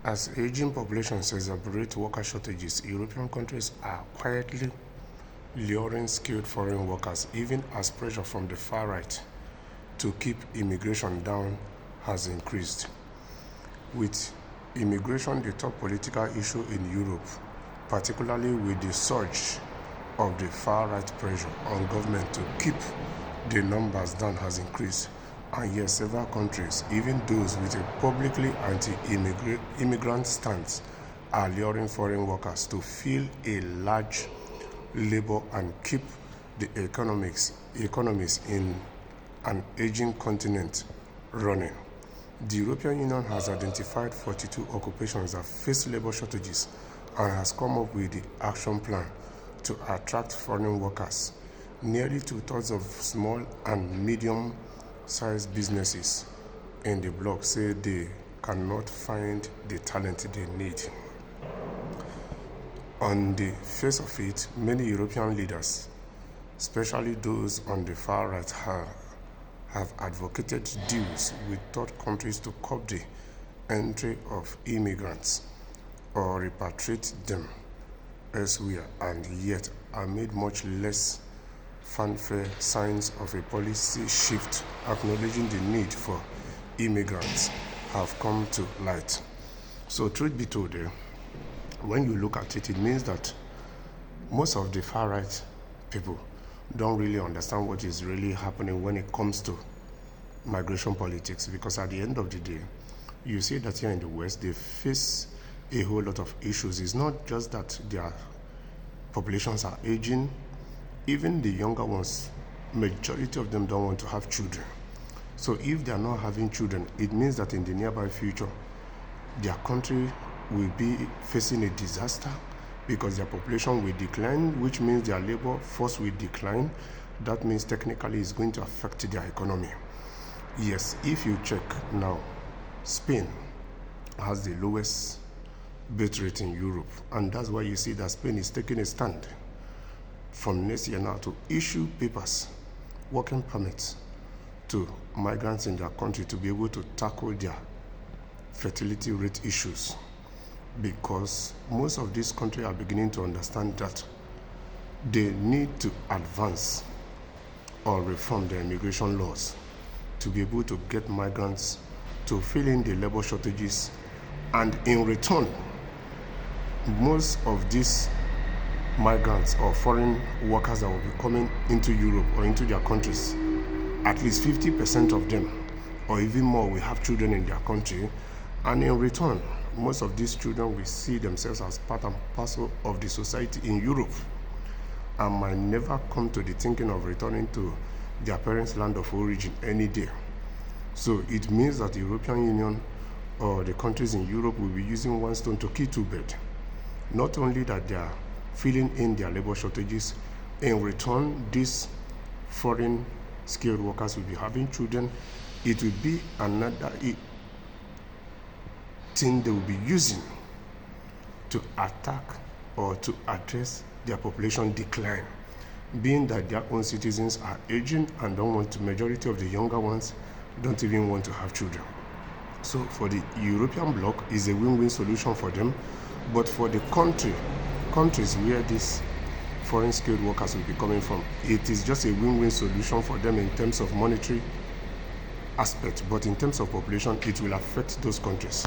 As aging populations exacerbate worker shortages, European countries are quietly luring skilled foreign workers, even as pressure from the far right to keep immigration down has increased. With immigration the top political issue in Europe, particularly with the surge of the far right pressure on government to keep the numbers down has increased. And yet several countries, even those with a publicly anti-immigrant stance, are luring foreign workers to fill a large labor and keep the economies in an aging continent running. The European Union has identified 42 occupations that face labor shortages and has come up with the action plan to attract foreign workers. Nearly two-thirds of small and medium-sized businesses in the bloc say they cannot find the talent they need. On the face of it, many European leaders, especially those on the far right, have advocated deals with third countries to curb the entry of immigrants or repatriate them elsewhere, and yet amid much less fanfare, signs of a policy shift acknowledging the need for immigrants have come to light. So truth be told, when you look at it, it means that most of the far right people don't really understand what is really happening when it comes to migration politics, because at the end of the day, you see that here in the West, they face a whole lot of issues. It's not just that their populations are aging, even the younger ones, majority of them don't want to have children. So if they are not having children, it means that in the nearby future, their country will be facing a disaster because their population will decline, which means their labor force will decline. That means technically it's going to affect their economy. Yes, if you check now, Spain has the lowest birth rate in Europe, and that's why you see that Spain is taking a stand from next year now to issue papers, working permits to migrants in their country to be able to tackle their fertility rate issues, because most of these countries are beginning to understand that they need to advance or reform their immigration laws to be able to get migrants to fill in the labor shortages, and in return, most of these migrants or foreign workers that will be coming into Europe or into their countries, at least 50% of them or even more will have children in their country, and in return, most of these children will see themselves as part and parcel of the society in Europe and might never come to the thinking of returning to their parents' land of origin any day. So it means that the European Union or the countries in Europe will be using one stone to kill two birds. Not only that they are filling in their labor shortages, in return, these foreign skilled workers will be having children. It will be another thing they will be using to attack or to address their population decline, being that their own citizens are aging and don't want to, majority of the younger ones don't even want to have children. So for the European bloc, is a win-win solution for them, but for the countries where these foreign skilled workers will be coming from, it is just a win-win solution for them in terms of monetary aspect, but in terms of population, it will affect those countries.